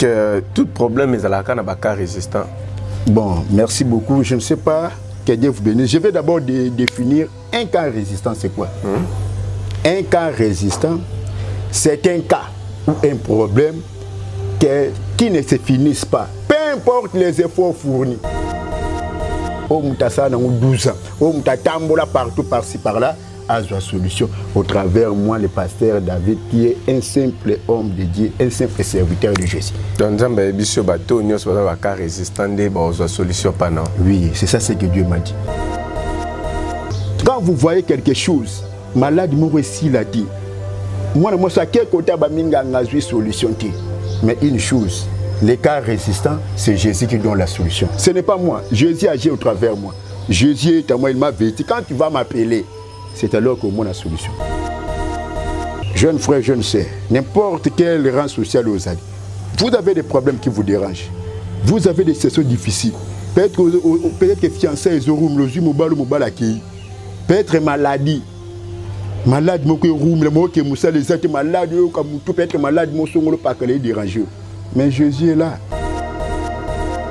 que tout problème est à la canne à résistant. Bon, merci beaucoup. Je ne sais pas, que Dieu vous bénisse. Je vais d'abord définir un cas résistant, c'est quoi? Un cas résistant, c'est un cas ou un problème qui ne se finisse pas, peu importe les efforts fournis. Oh, Moutassa, dans 12 ans, oh, Moutatambola partout, par-ci, par-là, à la solution, au travers moi, le pasteur David, qui est un simple homme de Dieu, un simple serviteur de Jésus. Donc, solution pas non. Oui, c'est ça ce que Dieu m'a dit. Quand vous voyez quelque chose, malade, moi aussi l'a dit. Moi, je quel côté une solution. Mais une chose, les cas résistants, c'est Jésus qui donne la solution. Ce n'est pas moi. Jésus agit au travers moi. Jésus est à moi, il m'a dit, quand tu vas m'appeler, c'est alors que moi la solution. Jeune frère, jeune sœur, n'importe quel rang social aux alliés, vous avez des problèmes qui vous dérangent. Vous avez des situations difficiles. Peut-être que fiançailles, peut-être maladie. Malade, peut-être malade, mais Jésus est là.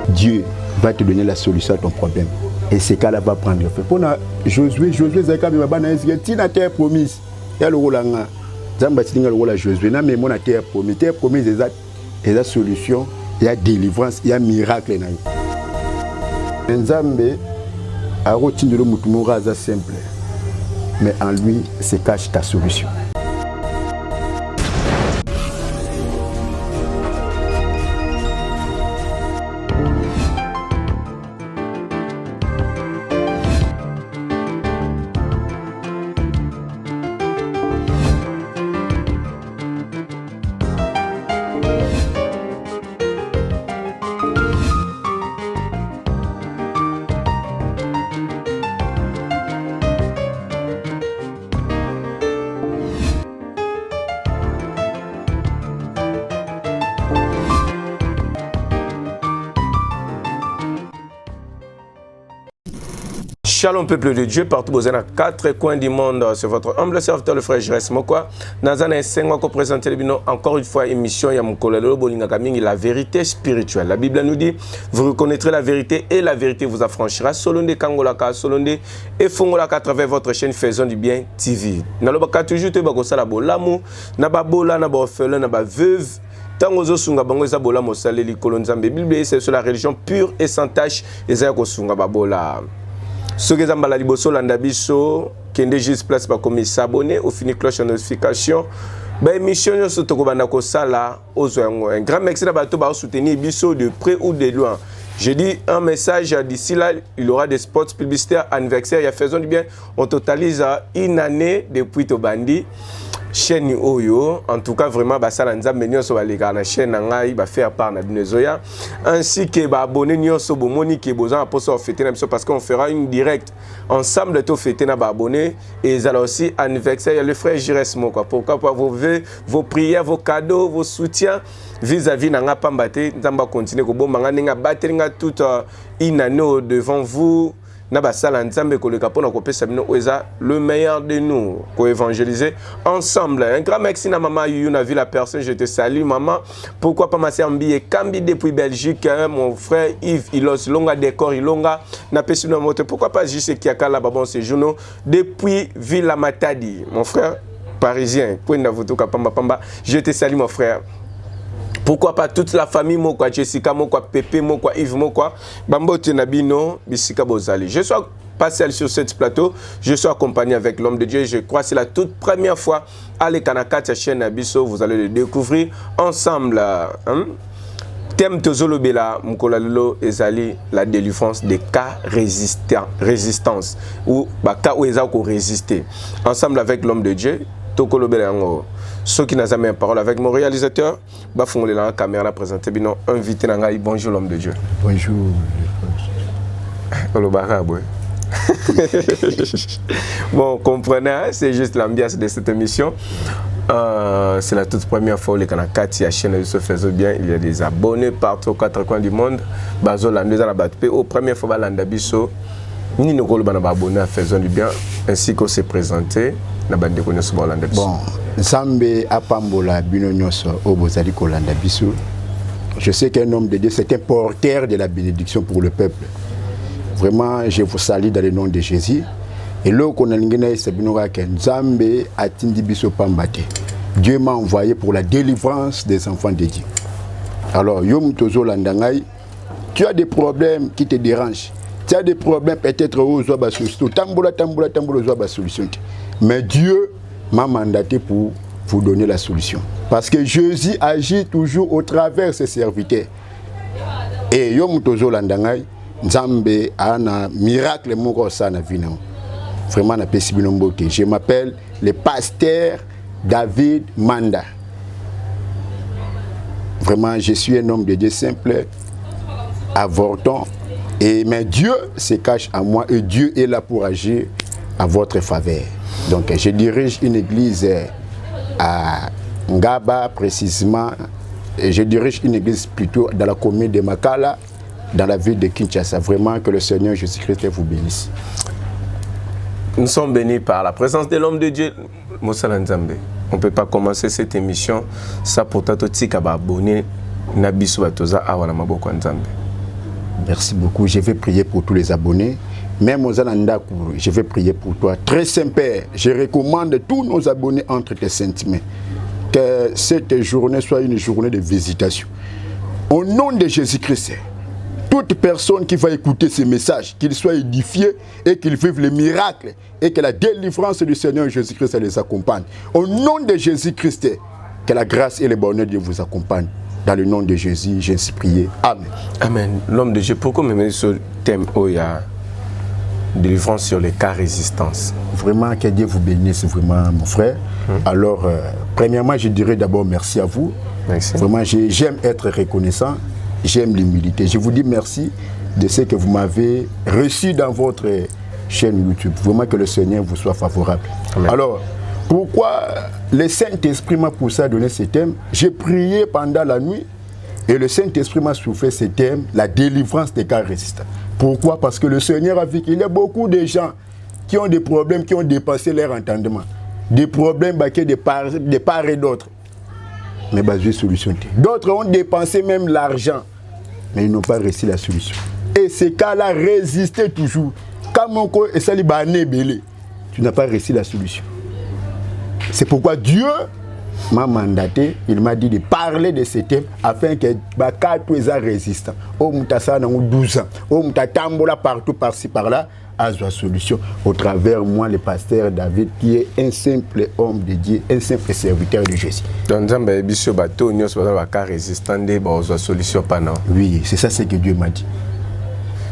Dieu va te donner la solution à ton problème. Et ce cas-là va prendre fait. Pour Josué, Zaka, Tina terre promise. Il y a le rôle en Zamba Tinga le rôle à Josué. Mais mon terre promise. Terre promise, il y a solution, il y a délivrance, il y a miracle. Nzambe a retenu le moutoumora simple. Mais en lui se cache ta solution. Shalom peuple de Dieu, partout vous êtes dans 4 coins du monde, c'est votre humble serviteur le frère Jérès Mokwa. Nazana 5 mois qu'on présente encore une fois émission Yamukolelo Bolinga Kaming, la vérité spirituelle. La Bible nous dit, vous reconnaîtrez la vérité et la vérité vous affranchira. Solonde Kangolaka, Solonde et Fongolaka à travers votre chaîne Faisons du Bien TV. Nalobaka toujours te bakosala bolamu, nababola, nabaofele, nabaveuve. Tangozo sunga bango eza bola mosale likolo nzambe. Bible c'est sur la religion pure et sans tache eza ko sunga babola. Ce que vous avez dit, landabiso, qui est juste place pour comme s'abonner, au fini cloche de notification. Émission surtout que sala un grand merci à soutenir biso de près ou de loin. J'ai dit un message d'ici là, il y aura des spots publicitaires anniversaires. Il y a Faisons du Bien. On totalise une année depuis Tobandi. Chaîne Oyo, en tout cas vraiment basala nzambe nyonso baleka na chaîne ngai ba faire part na binezoya ainsi que ba abonner nyonso bomoni ke besoin pour ça fêter na biso parce qu'on fera une direct ensemble to fêter na ba abonner et ils allons aussi anniversaire il y a le frère Jérès Mokwa pourquoi pas vos prières vos cadeaux vos soutiens vis-à-vis na nga pambate nzamba continuer ko bomba nga ninga bateringa toute une année devant vous. Le meilleur de nous pour évangéliser ensemble. Un grand merci à maman Youyou, a vu la personne, je te salue maman. Pourquoi pas ma sœur Mbi Kambi depuis Belgique, mon frère Yves Ilos Longa décor Ilonga n'a pas su nos mots. Pourquoi pas juste Kiaka là bon séjour depuis Villa Matadi, mon frère parisien. Je te salue mon frère. Pourquoi pas toute la famille Mokwa, Jessica Mokwa, Pépé Mokwa, Yves Mokwa, Bambo Tenabino, Bissika Bozali. Je suis pas seul sur ce plateau, je suis accompagné avec l'homme de Dieu. Je crois que c'est la toute première fois à l'Ekanakata chaîne Abisso, vous allez le découvrir ensemble. Thème Tozolobela, Mkolalolo Ezali, la délivrance des cas résistance, ou cas où ils ont résisté. Ensemble avec l'homme de Dieu, Tokolobela. Ceux qui n'ont jamais parole avec mon réalisateur, Bafongole la caméra présenté bino invité nangai bonjour l'homme de Dieu. Bonjour. Bon, comprenez, c'est juste l'ambiance de cette émission. C'est la toute première fois que les Kanakati à chaîne se faisait bien. Il y a des abonnés partout aux 4 coins du monde. Bazo landeza la batpe au première fois landabiso ni nous collons bana abonnés à Faisons du Bien ainsi qu'on s'est présenté na bande connaissance landabiso. Bon, Nzambe apambola bino nyonso o bozali kolanda biso. Je sais qu'un homme de Dieu, c'est un porteur de la bénédiction pour le peuple. Vraiment, je vous salue dans le nom de Jésus. Et là, qu'on a Dieu m'a envoyé pour la délivrance des enfants de Dieu. Alors, Yom Tozo Landangai, tu as des problèmes qui te dérangent. Tu as des problèmes peut-être aux solutions. Solution. Mais Dieu m'a mandaté pour vous donner la solution. Parce que Jésus agit toujours au travers de ses serviteurs. Et Yom Tozo Landangai, Nzambe a un miracle na vie. Vraiment, je m'appelle le pasteur David Manda. Vraiment, je suis un homme de Dieu simple, avorton. Mais Dieu se cache à moi et Dieu est là pour agir à votre faveur. Donc, je dirige une église à Ngaba, précisément. Et je dirige une église plutôt dans la commune de Makala, dans la ville de Kinshasa. Vraiment, que le Seigneur Jésus-Christ vous bénisse. Nous sommes bénis par la présence de l'homme de Dieu, Moussala Nzambe. On ne peut pas commencer cette émission sans pourtant abonner Nabisu Batoza Awana Maboko Nzambe. Merci beaucoup. Je vais prier pour tous les abonnés. Même aux Anandakou, je vais prier pour toi. Très Saint-Père, je recommande tous nos abonnés entre tes saintes mains. Que cette journée soit une journée de visitation. Au nom de Jésus-Christ, toute personne qui va écouter ces messages, qu'il soit édifié et qu'il vive les miracles et que la délivrance du Seigneur Jésus-Christ les accompagne. Au nom de Jésus-Christ, que la grâce et le bonheur de Dieu vous accompagnent. Dans le nom de Jésus, j'ai ainsi prié. Amen. Amen. L'homme de Dieu, pourquoi me mettre ce thème où il y a délivrance sur les cas résistance? Vraiment, que Dieu vous bénisse, vraiment, mon frère. Alors, premièrement, je dirais d'abord merci à vous. Merci. Vraiment, j'aime être reconnaissant. J'aime l'humilité. Je vous dis merci de ce que vous m'avez reçu dans votre chaîne YouTube. Vraiment que le Seigneur vous soit favorable. Amen. Alors, pourquoi le Saint-Esprit m'a poussé à donner ce thème? J'ai prié pendant la nuit et le Saint-Esprit m'a soufflé ce thème, la délivrance des cas résistants. Pourquoi? Parce que le Seigneur a vu qu'il y a beaucoup de gens qui ont des problèmes, qui ont dépassé leur entendement. Des problèmes de part et d'autre. Mais basé solution. D'autres ont dépensé même l'argent, mais ils n'ont pas réussi la solution. Et ces cas-là résistaient toujours. Quand mon corps est sali bané belé, tu n'as pas réussi la solution. C'est pourquoi Dieu m'a mandaté, il m'a dit de parler de ce thème afin que baka tous les résistants, au mutasa dans 12 ans, au mutatambola partout par-ci par-là, à la solution au travers moi le pasteur David qui est un simple homme de Dieu, un simple serviteur de Jésus. Donc Nzambe biso bato nyos ba ka résistant de ba solution pana. Oui, c'est ça ce que Dieu m'a dit.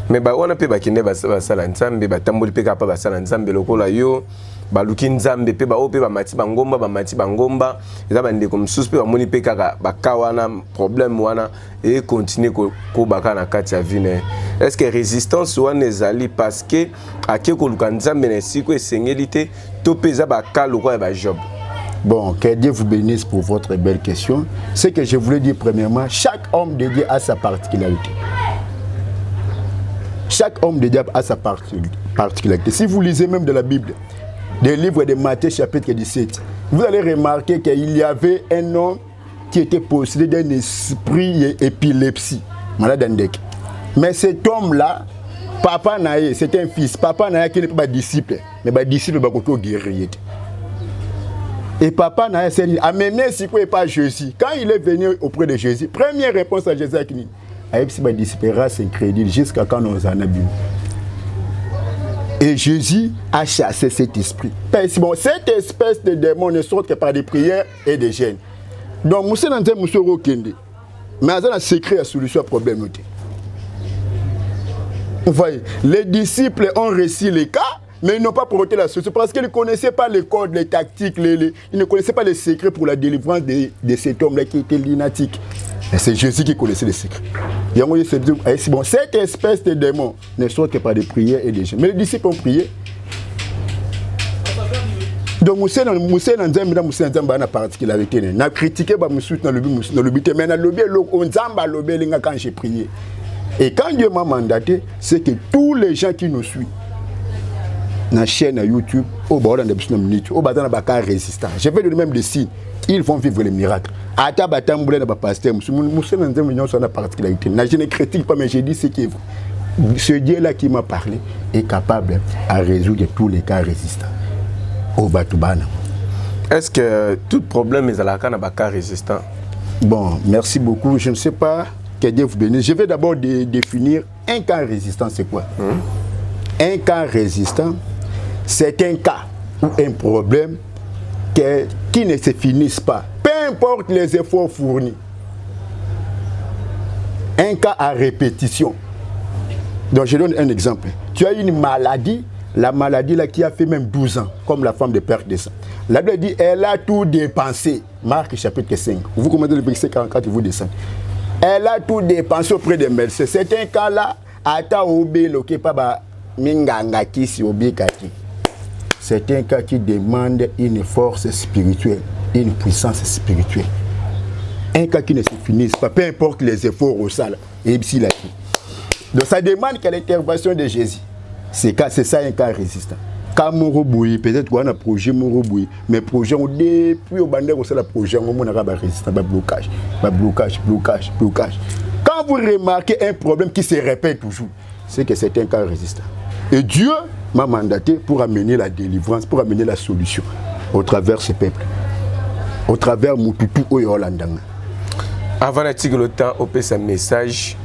Mais ba wana pe ba kinde ba sala Nzambe ba tamboli pe ka pa ba sala Nzambe lokola yo ba luki Nzambe pe ba o pe ba mati bangomba eza ba ndeko msusu pe ba moni pe kaka ba ka wana problème wana et continuer ko baka na kati ya vine. Est-ce que résistance wana ezali parce que ake ko luka Nzambe na siko esengeli to peza ba ka lokwa ba Job? Bon, que Dieu vous bénisse pour votre belle question. Ce que je voulais dire premièrement, chaque homme de Dieu a sa particularité. Chaque homme de Dieu a sa particularité. Si vous lisez même de la Bible, des livres de Matthieu chapitre 17, vous allez remarquer qu'il y avait un homme qui était possédé d'un esprit épilepsie, malade d'Andek. Mais cet homme-là, papa Naé, c'est un fils. Papa Naé qui n'est pas disciple, mais pas disciple, pas guerrier. Et papa Naé s'est amené si quoi pas Jésus. Quand il est venu auprès de Jésus, première réponse à Jésus qui dit, Aïpsi ba dispérance incrédule jusqu'à quand nous en abîmes. Et Jésus a chassé cet esprit. Bon, cette espèce de démon ne sort que par des prières et des jeûnes. Donc, nous sommes dans un monsieur Rokende. Mais on a un secret à solution à problème. Vous voyez, les disciples ont réussi les cas, mais ils n'ont pas porté la solution parce qu'ils ne connaissaient pas les codes, les tactiques, ils ne connaissaient pas les secrets pour la délivrance de cet homme-là qui était lunatique. Et c'est Jésus qui connaissait les secrets. Et on dit, bon, cette espèce de démon ne sort que par des prières et des jeûnes. Mais les disciples ont prié. Donc, Moussé Nzamba a une particularité. On a critiqué Moussou dans le but, mais quand j'ai prié. Et quand Dieu m'a mandaté, c'est que tous les gens qui nous suivent, la chaîne YouTube, au bord de la minute, au bas de la résistant. Je vais donner même des signes. Ils vont vivre les miracles. À ta bataille, je ne pasteur, je ne particularité. Je ne critique pas, mais je dis ce qui est vrai. Ce Dieu-là qui m'a parlé est capable à résoudre tous les cas résistants. Au Batubana. Est-ce que tout problème est à la cas résistant? Bon, merci beaucoup. Je ne sais pas. Que Dieu vous bénisse. Je vais d'abord définir un cas résistant, c'est quoi? Un cas résistant, c'est un cas ou un problème qui ne se finisse pas, peu importe les efforts fournis. Un cas à répétition. Donc je donne un exemple. Tu as une maladie, la maladie là qui a fait même 12 ans, comme la femme de perte de sang. La Bible dit, elle a tout dépensé. Marc chapitre 5. Vous commandez le verset 44 et vous descendez. Elle a tout dépensé auprès des médecins. C'est un cas là, ata obé loke pa minganga kisi obé kaki. C'est un cas qui demande une force spirituelle, une puissance spirituelle. Un cas qui ne se finisse pas, peu importe les efforts au sale. Et ici là. Donc ça demande que l'intervention de Jésus. C'est ça un cas résistant. Quand Moroboui, peut-être qu'on a un projet Moroboui, mais projet depuis au bandeur on le projet on a résistant, blocage. Quand vous remarquez un problème qui se répète toujours, c'est que c'est un cas résistant. Et Dieu m'a mandaté pour amener la délivrance, pour amener la solution au travers ce peuple, au travers Mututu Oyolandanga. Avant de le temps, on peut un message.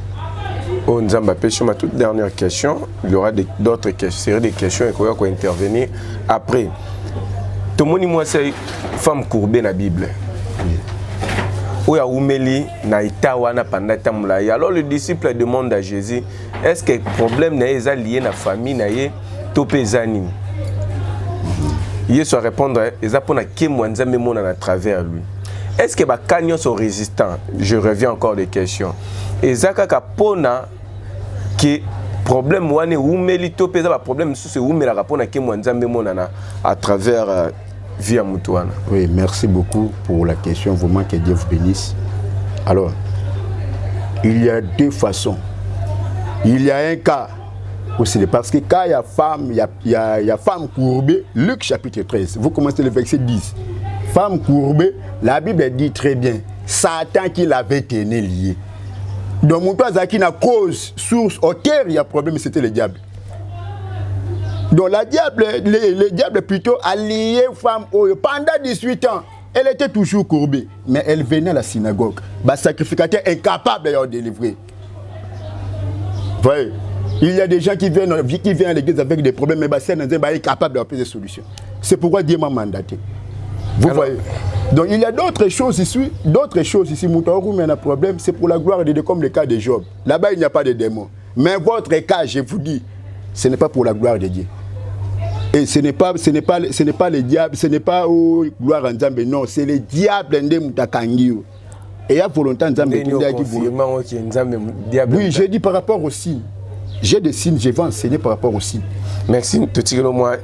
Au Nzamba Pêche, ma toute dernière question. Il y aura d'autres questions, des questions et qu'on va intervenir après. Tout le monde, moi, c'est femme courbée dans la Bible. Où y a Oumeli, Naïta, Wana, Pandatamla. Alors le disciple demande à Jésus, est-ce que le problème n'est pas lié à la famille, n'est pas pesani? Il soit répondre, ils apprennent à qui moi Nzambe mon à travers lui. Est-ce que les canyons sont résistants? Je reviens encore des questions. Et Zaka Kapona, qui problème wane oumeli to pesa ba problème c'est oumela kapona ke mwanzambe monana à travers via Mutuana. Oui, merci beaucoup pour la question, vraiment que Dieu vous bénisse. Alors, il y a deux façons. Il y a un cas aussi parce que quand il y a femme, il y a femme courbée, Luc chapitre 13. Vous commencez le verset 10. Femme courbée, la Bible dit très bien, Satan qui l'avait tenu lié. Donc, mon toit qui n'a cause, source, auteur, il y a problème, c'était le diable. Donc, le diable plutôt a lié femme pendant 18 ans. Elle était toujours courbée, mais elle venait à la synagogue. Le sacrificateur incapable de délivrer. Voyez, il y a des gens qui viennent à l'église avec des problèmes, mais c'est incapable d'avoir des solutions. C'est pourquoi Dieu m'a mandaté. Vous voyez. Donc il y a d'autres choses ici. Moutaourou, mais un problème, c'est pour la gloire de Dieu, comme le cas de Job. Là-bas, il n'y a pas de démons. Mais votre cas, je vous dis, ce n'est pas pour la gloire de Dieu. Et ce n'est pas le diable, ce n'est pas au gloire en Nzambe, non, c'est le diable de Moutakangiou. Et il y a volonté en Nzambe qui dit. Oui, je dis par rapport au signe. J'ai des signes, je vais enseigner par rapport au signe. Merci, tu as moi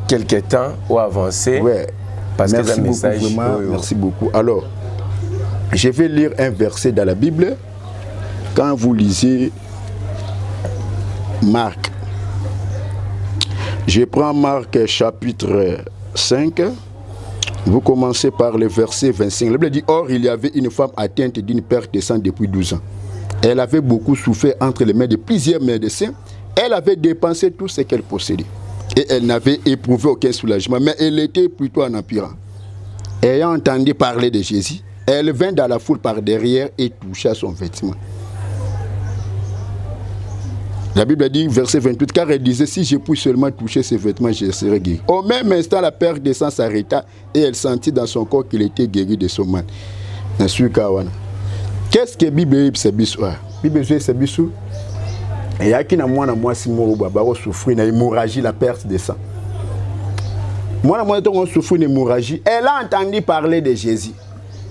quelques temps ou avancé. Ouais. Parce merci que beaucoup, message, vraiment, merci beaucoup. Alors, je vais lire un verset dans la Bible. Quand vous lisez Marc, je prends Marc chapitre 5. Vous commencez par le verset 25. La Bible dit, or il y avait une femme atteinte d'une perte de sang depuis 12 ans. Elle avait beaucoup souffert entre les mains de plusieurs médecins. Elle avait dépensé tout ce qu'elle possédait. Et elle n'avait éprouvé aucun soulagement, mais elle était plutôt en empirant. Ayant entendu parler de Jésus, elle vint dans la foule par derrière et toucha son vêtement. La Bible dit, verset 28, car elle disait, si je puis seulement toucher ses vêtements, je serai guéri. Au même instant, la perte de sang s'arrêta et elle sentit dans son corps qu'il était guéri de son mal. Qu'est-ce que la Bible c'est bisou? Bible c'est bisou. Et il y a qui n'a moins à moi si moi souffrir d'une hémorragie, la perte de sang. Moi on souffre d'une hémorragie. Elle a entendu parler de Jésus.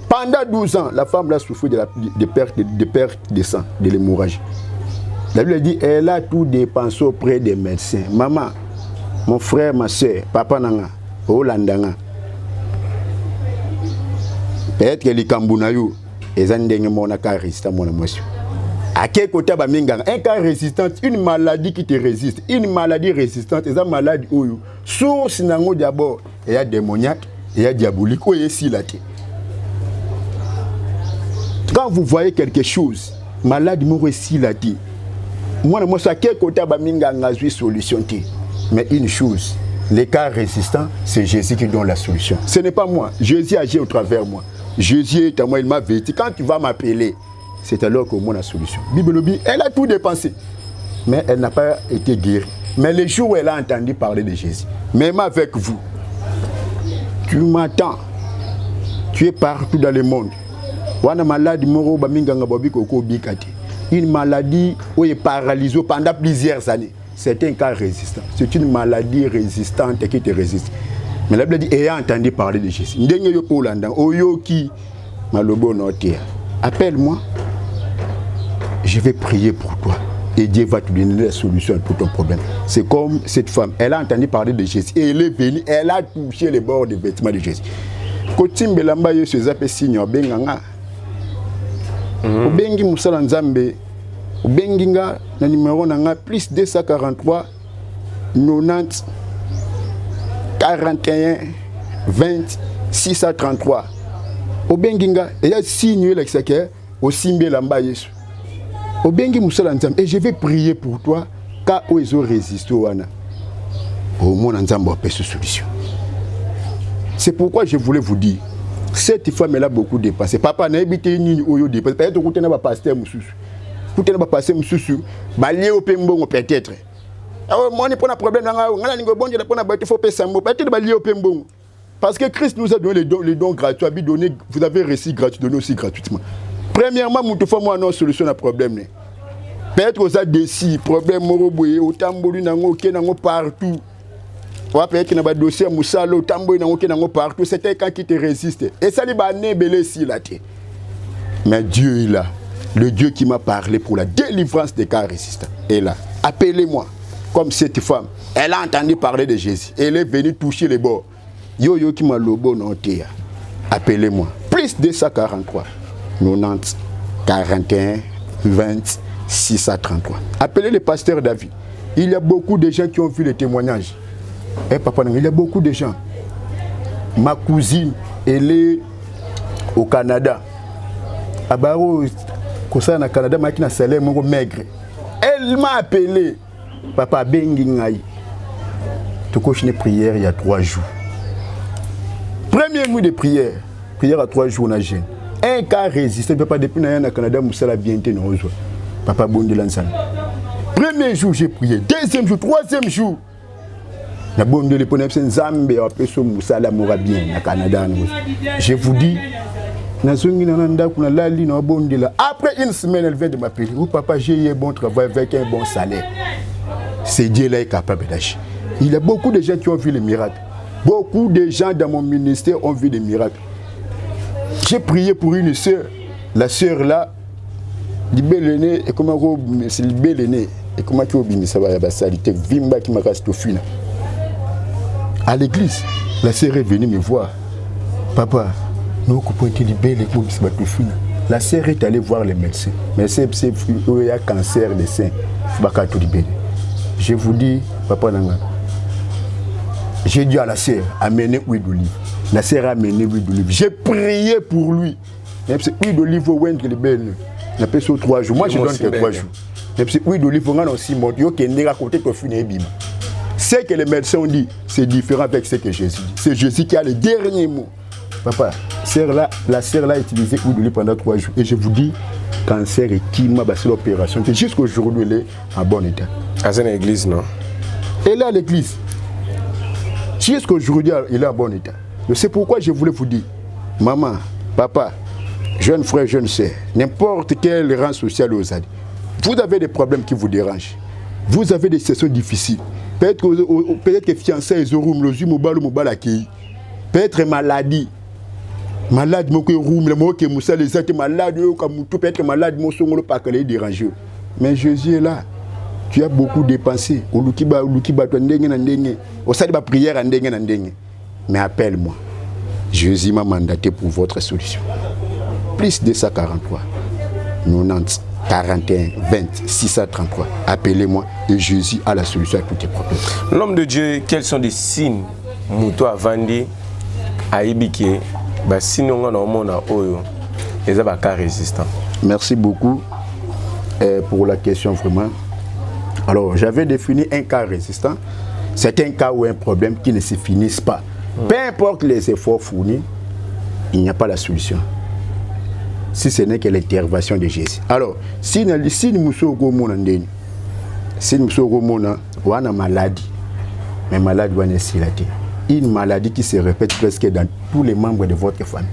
Pendant 12 ans, la femme a souffert de perte de sang, de l'hémorragie. La Bible dit, elle a tout dépensé auprès des médecins. Maman, mon frère, ma soeur, papa nanga, Olandanga. Peut-être que les Kambunayou, ils ont des gens qui ont été À quel côté un cas résistant, une maladie qui te résiste, une maladie résistante, c'est une maladie où source d'abord, il y a démoniaque, il y a diabolique, il y a silaté. Quand vous voyez quelque chose, maladie m'a silaté. Moi, à quel côté une solution. Mais une chose, les cas résistants, c'est Jésus qui donne la solution. Ce n'est pas moi. Jésus agit au travers moi. Jésus est à moi, il m'a vêtu. Quand tu vas m'appeler, c'est alors que moi la solution. Bible, elle a tout dépensé, mais elle n'a pas été guérie. Mais les jours où elle a entendu parler de Jésus, même avec vous, tu m'attends, tu es partout dans le monde. Une maladie où il est paralysé pendant plusieurs années. C'est un cas résistant. C'est une maladie résistante qui te résiste. Mais la Bible dit, ayant entendu parler de Jésus, appelle-moi. Je vais prier pour toi et Dieu va te donner la solution pour ton problème. C'est comme cette femme, elle a entendu parler de Jésus et elle est venue, elle a touché les bords des vêtements de Jésus. Quand tu me se zappe signe benganga. Obengi musala nzambe, obengi nga na numéro nanga plus 243 90 41 20 633. Obengi nga et a signé l'exécuteur au simbe lamba Yesu. Obengi musala nzambe et je vais prier pour toi car ils ont résisté wana. Au monde nzambe a fait solution. C'est pourquoi je voulais vous dire, cette femme elle a beaucoup dépassé. Papa n'a habité ni oyo dépassé. Peut-être que tu n'as pas pasteur mususu. Tu n'as pas pasteur mususu. Balé au pembongo peut-être. Moi on pas problème nga ngala ningo bonje la pona baité faut payer mo. Peut-être balé au pembongo. Parce que Christ nous a donné les dons gratuits, vous avez reçu gratuitement, donné aussi gratuitement. Premièrement, nous avons une solution à problème. Peut-être que vous avez des problèmes, autant de partout. Peut-être que vous avez des dossiers, autant partout. C'est un cas qui te résiste. Et ça, c'est là. Mais Dieu est là. Le Dieu qui m'a parlé pour la délivrance des cas résistants est là. Appelez-moi. Comme cette femme, elle a entendu parler de Jésus. Elle est venue toucher les bords. Yo qui m'a lobo non tea. Appelez-moi. Plus 243 90 41 20 633. Appelez le pasteur David. Il y a beaucoup de gens qui ont vu les témoignages. Eh papa, il y a beaucoup de gens. Ma cousine, elle est au Canada. À Baro, au Canada, ma qui n'a salaire maigre. Elle m'a appelé. Papa Bengi Ngai. Tu coches une prière il y a 3 jours. Première nuit de prière à 3 jours na jeûne. Un cas résistant, papa depuis na Canada, Moussala bien été nous rejoint. Papa Bondi Lansana. Premier jour j'ai prié, deuxième jour, troisième jour. Na Bondi le ponep Nzambe après so Moussala moura bien na Canada. Je vous dis, na zongi na nanda kuna lali na Bondi là. Après une semaine elle vient de m'appeler. Oh papa, j'ai eu un bon travail avec un bon salaire. C'est Dieu là est capable d'agir. Il y a beaucoup de gens qui ont vu les miracles. Beaucoup de gens dans mon ministère ont vu des miracles. J'ai prié pour une sœur. La sœur là, et comment c'est et comment ça va salité vimba qui m'a resté au fina. À l'église, la sœur est venue me voir. Papa, nous coupons libellé comme ça va tout fina. La sœur est allée voir les médecins. Mais c'est il y a cancer des seins. Je vous dis, papa Nanga. J'ai dit à la sœur, amenez huile d'olive. La sœur a amené huile d'olive. J'ai prié pour lui. Huile d'olive au Wend, il est belle. Il a fait 3 jours. Moi, je donne que 3 jours. Huile d'olive, on a aussi monté. Ce que les médecins ont dit, c'est différent avec ce que Jésus dit. C'est Jésus qui a le dernier mot. Papa, la sœur là a utilisé huile d'olive pendant 3 jours. Et je vous dis, cancer et qui m'a passé l'opération. Jusqu'aujourd'hui, elle est en bon état. À l'église, non? Elle est à l'église. Jusqu'aujourd'hui, il est en bon état. C'est pourquoi je voulais vous dire, maman, papa, jeune frère, jeune sœur, n'importe quel rang social aux amis, vous avez des problèmes qui vous dérangent. Vous avez des situations difficiles. Peut-être que fiançailles, peut-être maladie. Malade, peut-être malade, mais Jésus est là. Tu as beaucoup dépensé. Mais appelle-moi. Jésus m'a mandaté pour votre solution. Plus 243 90 41 20 633. Appelez-moi et Jésus a la solution à tous tes problèmes. L'homme de Dieu, quels sont les signes Mouto Avandi a ébiqué sinon on a un oyo et ça va cas résistant. Merci beaucoup pour la question vraiment. Alors j'avais défini un cas résistant. C'est un cas ou un problème qui ne se finisse pas. Peu importe les efforts fournis, il n'y a pas la solution. Si ce n'est que l'intervention de Jésus. Alors, si nous sommes une maladie, mais maladie une maladie qui se répète presque dans tous les membres de votre famille.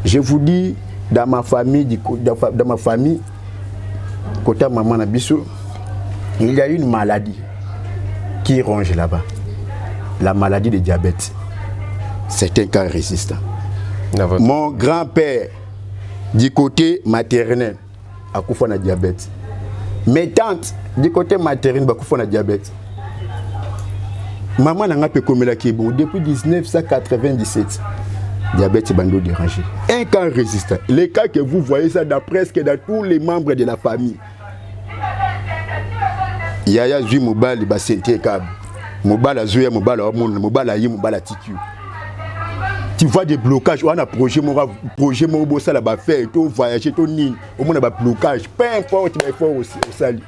Je vous dis, dans ma famille, côté maman Nabiso, il y a une maladie qui ronge là-bas. La maladie de diabète. C'est un cas résistant. Mon grand-père, du côté maternel, a souffert de diabète. Mes tantes, du côté maternel, a souffert de diabète. Maman n'a pas comme la Kébon depuis 1997. Diabète bando dérangé. Un cas résistant. Les cas que vous voyez ça dans presque dans tous les membres de la famille. Yaya Zui Mobali Bassenté Kab. Mobala Zouya Mobala Omon, Mobala Yi Mobala Tiku. Tu vois des blocages, on a projet mon ça là-bas faire, tu voyager, tu nid, au moins un blocage, peu importe, il faut aussi au salut.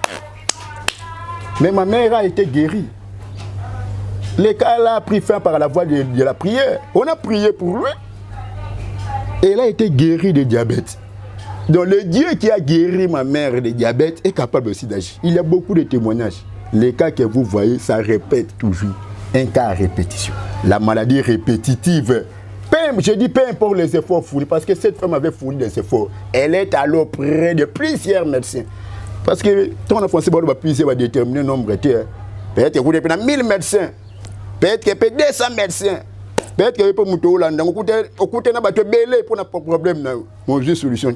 Mais ma mère a été guérie. Les cas là a pris fin par la voie de la prière. On a prié pour lui. Et elle a été guérie de diabète. Donc le Dieu qui a guéri ma mère de diabète est capable aussi d'agir. Il y a beaucoup de témoignages. Les cas que vous voyez, ça répète toujours. Un cas à répétition. La maladie répétitive. Je dis peu importe les efforts fournis, parce que cette femme avait fourni des efforts. Elle est alors près de plusieurs médecins. Parce que ton enfant, c'est bon, va déterminer le nombre de terres. Peut-être que vous avez 1000 médecins. Peut-être que 200 médecins. Peut-être que vous pouvez vous Hollande. Vous pouvez belé pour notre problème. Mon Dieu, solution.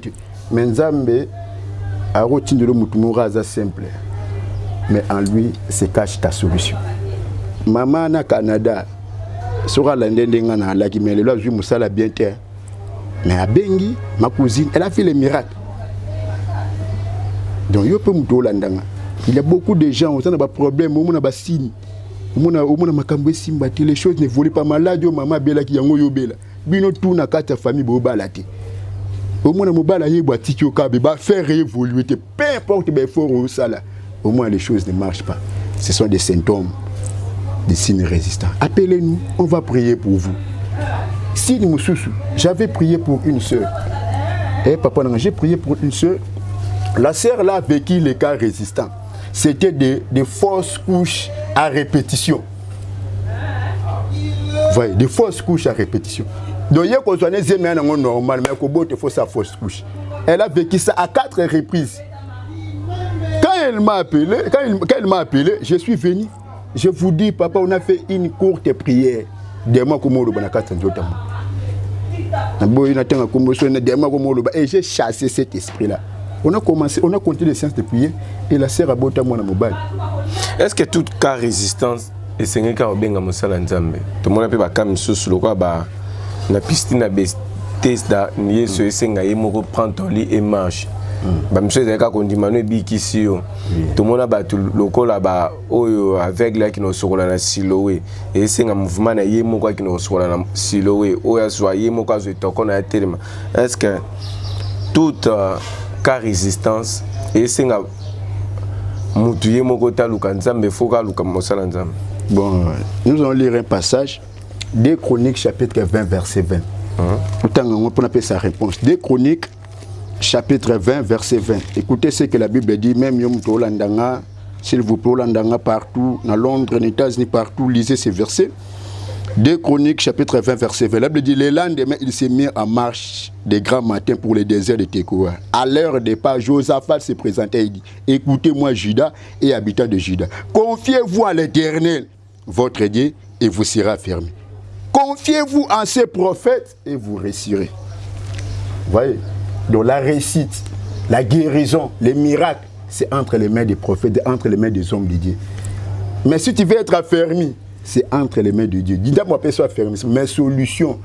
Mais Nzambe a retenu le moutoumuraza simple. Mais en lui se cache ta solution. Maman na Canada. Sora l'Indénga na la qui met le jour Moussala bien terre. Mais à Bengi, ma cousine, elle a fait les miracles. Donc yo peut mouto landanga. Il y a beaucoup de gens, on a des problèmes, on a des signes. On a makambo simba, les choses ne volent pas malade, maman bela qui yango yo bela. Bino tout na kata famille boba laté. Au moins mobala yeba tiki kabe ba faire évoluer, peu importe ben fort au sala. Au moins les choses ne marchent pas. Ce sont des symptômes. Des signes résistants. Appelez-nous, on va prier pour vous. Signe Moussoussou, j'avais prié pour une sœur. Et papa, j'ai prié pour une sœur. La sœur là a vécu les cas résistants. C'était des fausses couches à répétition. Voyez, des fausses couches à répétition. Donc, il y a qu'on soit normal, mais qu'on faut sa fausse couche. Elle a vécu ça à 4 reprises. Quand elle m'a appelé, je suis venu. Je vous dis, papa, on a fait une courte prière. Et j'ai chassé cet esprit-là. On a continué les séances de prière et la sœur a botté mon mobile. Est-ce que tout cas résistance est sengé quand on benga mosala nzambe? Tout le monde a pu bakam sous le quoi ba na piste na test da nié so esenga yemoko prend ton lit et marche. Ba monsieur zeka kondimano bikisi yo. Tout le monde a battu lokola ba oyo avec là qui no sokola na siloé et esenga mouvement na yemoko qui no sokola na siloé oya so yemoko zo tokona ya telema. Est-ce que toute cas résistance et esenga mutu yemoko ta luka nzambe foka luka mosala nzambe? Bon, nous allons lire un passage, 2 Chroniques chapitre 20 verset 20. Pourtant, on peut appeler sa réponse. 2 Chroniques chapitre 20 verset 20. Écoutez ce que la Bible dit, même Yom Tolandanga, s'il vous plaît, Landanga partout, dans Londres, aux États-Unis, partout, lisez ces versets. 2 Chroniques chapitre 20 verset 20. La Bible dit, le lendemain, il s'est mis en marche des grands matins pour les déserts de Tekoa. À l'heure des pas, Josaphat se présentait et dit, écoutez-moi Juda et habitants de Juda, confiez-vous à l'Éternel, votre Dieu, et vous serez affermis. Confiez-vous en ces prophètes et vous réussirez. Vous voyez? Donc la réussite, la guérison, les miracles, c'est entre les mains des prophètes, entre les mains des hommes de Dieu. Mais si tu veux être affermi, c'est entre les mains de Dieu. Dis-moi, soit affermi. Mes solutions,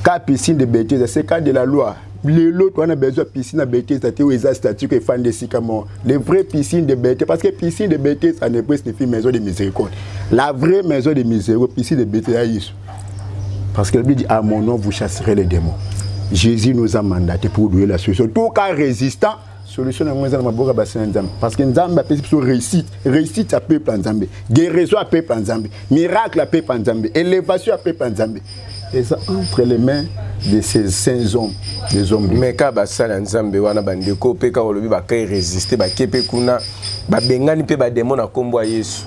quand piscine de bêtises, c'est cas de la loi. L'autre, on a besoin de piscine à bêtises, c'est-à-dire statut que fan de Sikamo. Les vraies piscines de bêtises, parce que piscine de bêtises, ça ne peut pas maison de miséricorde. La vraie maison de miséricorde, piscine de bêtises, parce qu'elle dit à mon nom, vous chasserez les démons. Jésus nous a mandaté pour donner la solution. Tout cas résistant, solution est moins dans parce que nous avons réussite à peuple en Zambie, guérison à peuple en Zambie, miracle à peuple en Zambie, élévation à peuple en Zambie. Et ça entre les mains de ces saints hommes, des hommes. Mais quand basala Nzambe wana bandeko pe ka olobi ba kai résister ba kepe kuna ba bengani pe ba démon na kombo Yesu.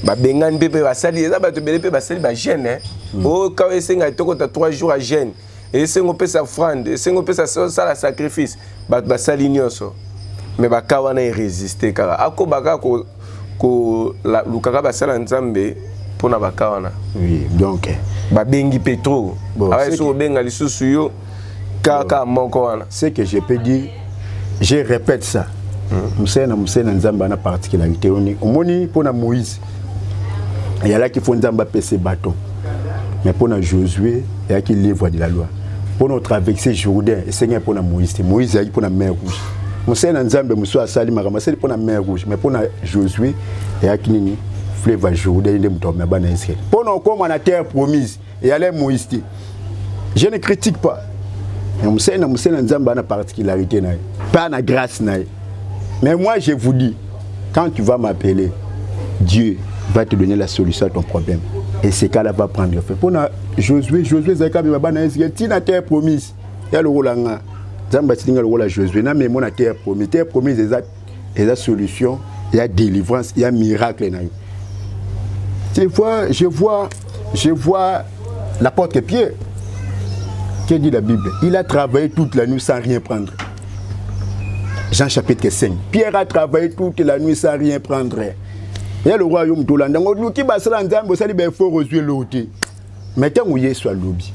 Ba bengani pe basali eza ba to bele pe basali ba jeûne o ka esenga tokota 3 jours à jeûne. Et c'est on peut sa offrande, et c'est on peut ça la sacrifice. Ba sali nyonso. Mais ba ka wana résister kara. Ako baka ko la lukaka basala Nzambe pona ba ka wana. Oui, donc Babengi Petro. Ce que je peux dire, je répète ça. Moussena Nzamba na particularité. On moni pour Moïse. Il y a là qui font Nzamba PC bâton. Mais pour Josué, il y a qui livre de la loi. Pour nous traverser Jourdain, c'est pour Moïse. Moïse il y a pour la mer rouge. Moussena Nzamba Moussa Sali Marama, c'est pour la mer rouge. Mais pour Josué, il y a qui fleuve Jourdain de Moutomé Bana Israël. Pour nous comme la terre promise. Et allez Moïse. Je ne critique pas. Moussa Nzamba a particularité, pas la grâce. Mais moi je vous dis, quand tu vas m'appeler, Dieu va te donner la solution à ton problème. Et ce cas-là va prendre fin. Pour Josué, Zaka Bana Israël, tu as terre promise. Il y a le rôle en Nzamba tinga le rôle à Josué. Mais mon terre promise, il y a solution, il y a délivrance, il y a miracle. Je vois l'apôtre Pierre, qui dit la Bible, il a travaillé toute la nuit sans rien prendre. Jean chapitre 5. Pierre a travaillé toute la nuit sans rien prendre. Il y a le royaume de l'Inde. Il faut reçu l'autre. Mais quand vous y soit lobby,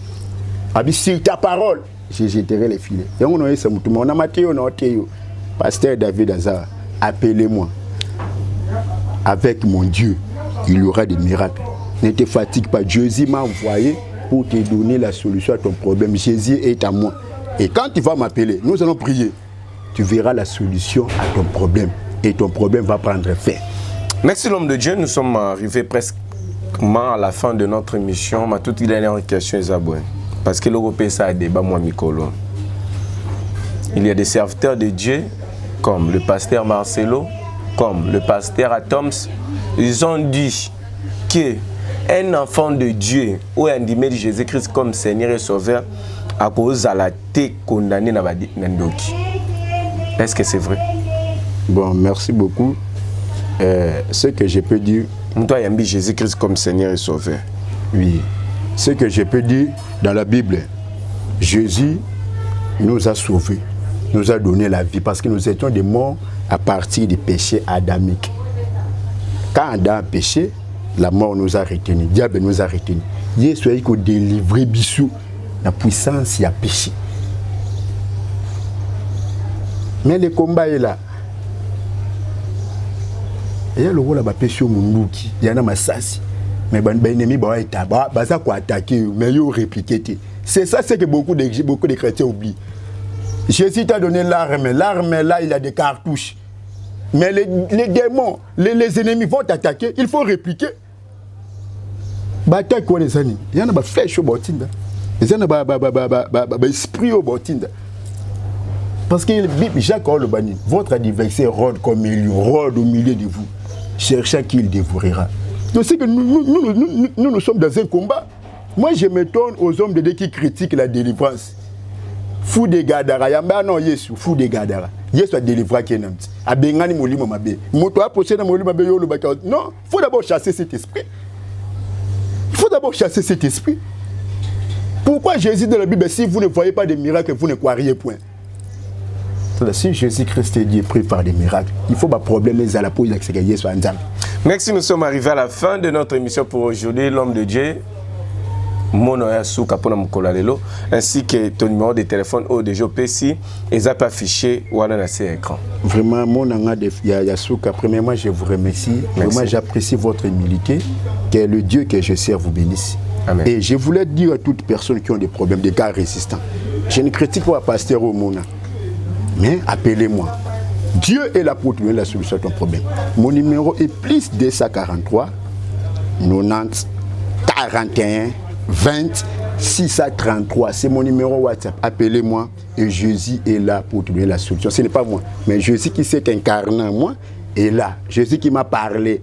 sur ta parole, je jetterai les filets. On a Matthieu, on a Théo. Pasteur David Azar, appelez-moi. Avec mon Dieu, il y aura des miracles. Ne te fatigue pas. Jésus m'a envoyé pour te donner la solution à ton problème. Jésus est à moi. Et quand tu vas m'appeler, nous allons prier. Tu verras la solution à ton problème. Et ton problème va prendre fin. Merci l'homme de Dieu. Nous sommes arrivés presque à la fin de notre émission. Ma toute dernière question est abonnée. Parce que l'Europe, ça a débat, moi, Mikolo. Il y a des serviteurs de Dieu, comme le pasteur Marcelo, comme le pasteur Atoms. Ils ont dit que un enfant de Dieu ou un dimé de Jésus-Christ comme Seigneur et Sauveur à cause de la té condamné na Nandoki. Est-ce que c'est vrai? Bon, merci beaucoup. Ce que je peux dire... Toi, il y a Jésus-Christ comme Seigneur et Sauveur. Oui. Ce que je peux dire dans la Bible, Jésus nous a sauvés, nous a donné la vie parce que nous étions des morts à partir du péché adamique. Quand Adam a péché, la mort nous a retenus, le diable nous a retenus. Jésus a délivré Bissou, la puissance, il a péché. Mais le combat est là. Il y a le rôle de péché au monde, il y en a massassi. Mais les ennemis vont attaquer, mais ils vont répliquer. C'est ça ce que beaucoup de chrétiens oublient. Jésus t'a donné l'arme. L'arme là, il y a des cartouches. Mais les démons, les ennemis vont t'attaquer, il faut répliquer. Bataille quoi les amis? Il y en a des flèches au botinda. Il y en a des esprits au botinda. Parce que Jacques Olobani, votre adversaire rôde comme un lion, rôde au milieu de vous, cherchant qui il dévorera. Donc c'est que nous sommes dans un combat. Moi je m'étonne aux hommes de Dieu qui critiquent la délivrance. Fou de Gadara, yamba non Yesu, fou de Gadara. Yesu a délivré Kenan. A bengani molimo mabe. Moto a posé na molimo mabe yo le baka. Non, faut d'abord chasser cet esprit. Il faut d'abord chasser cet esprit. Pourquoi Jésus dans la Bible, si vous ne voyez pas de miracles, vous ne croiriez point? Si Jésus-Christ est Dieu pris par des miracles, il faut pas problème les à la pose avec ce que Jésus a dit. Merci, nous sommes arrivés à la fin de notre émission pour aujourd'hui, l'homme de Dieu. Monoya Souka pour Mkolalelo, ainsi que ton numéro de téléphone au DJPC et ça peut afficher ou à l'écran. Vraiment, mon anga de Yasuka, premièrement, je vous remercie. Merci. Vraiment, j'apprécie votre humilité. Que le Dieu que je sers vous bénisse. Amen. Et je voulais dire à toutes personnes qui ont des problèmes, des cas résistants, Je ne critique pas pasteur Omona, mais appelez-moi. Dieu est là pour trouver la solution à ton problème. Mon numéro est plus 243 90 41 20 633. C'est mon numéro WhatsApp. Appelez-moi et Jésus est là pour trouver la solution. Ce n'est pas moi, mais Jésus qui s'est incarné en moi est là. Jésus qui m'a parlé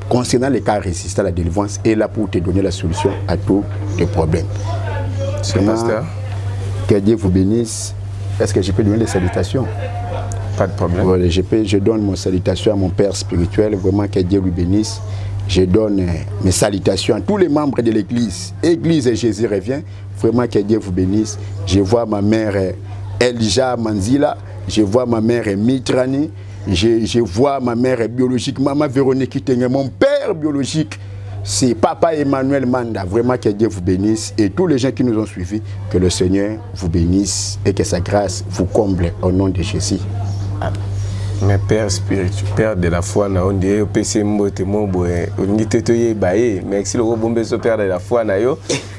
concernant les cas résistants à la délivrance est là pour te donner la solution à tous tes problèmes. C'est pasteur. Que Dieu vous bénisse. Est-ce que je peux donner les salutations? Pas de problème. Voilà, je donne mon salutation à mon père spirituel. Vraiment, que Dieu lui bénisse. Je donne mes salutations à tous les membres de l'église. Église et Jésus revient. Vraiment, que Dieu vous bénisse. Je vois ma mère Elja Manzila. Je vois ma mère Mitrani. Je vois ma mère biologique, maman Véronique Kitenge, mon père biologique. C'est Papa Emmanuel Manda. Vraiment, que Dieu vous bénisse. Et tous les gens qui nous ont suivis, que le Seigneur vous bénisse et que sa grâce vous comble au nom de Jésus. Amen. Mais Père spirituel, Père de la foi, on dit au PC Mbote Mobo, on dit Tetoye Baye, merci le Robombe, ce Père de la foi.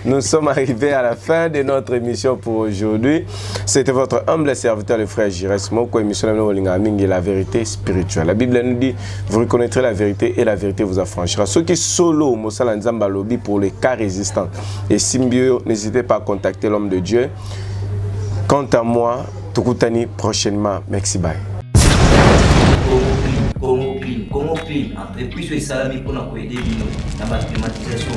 Nous sommes arrivés à la fin de notre émission pour aujourd'hui. C'était votre humble serviteur, le frère Jires Moko, émission de la vérité spirituelle. La Bible nous dit, vous reconnaîtrez la vérité et la vérité vous affranchira. Ceux qui solo, Moussala Nzamba Lobby pour les cas résistants. Et Symbio, n'hésitez pas à contacter l'homme de Dieu. Quant à moi, Tukutani prochainement. Merci, bye. Congo Clean, entreprise et salami pour nous aider dans la climatisation,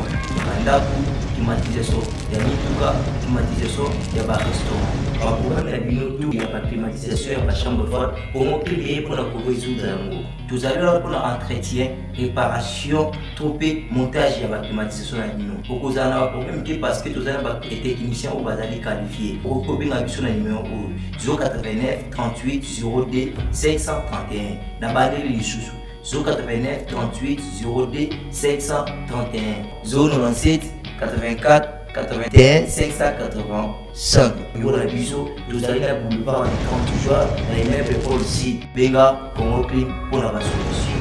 climatisation, il y a Nituka, climatisation, il y a restaurant. Par programme, il y a la climatisation, il y a la chambre forte. Congo Clean est pour nous résoudre. Tout à l'heure, pour l'entretien, réparation, troupé, montage, il y a la climatisation. Pour que vous ayez un problème, parce que vous avez des techniciens ou vous allez qualifier. Pour que vous ayez un numéro 089 38 02 531. Dans les sous 089 38 02 531 097 84 81 585. Pour la biseau, vous allez la boulevard du 30 juin, dans les mêmes pour le site Béga, Congo Clean pour la solution.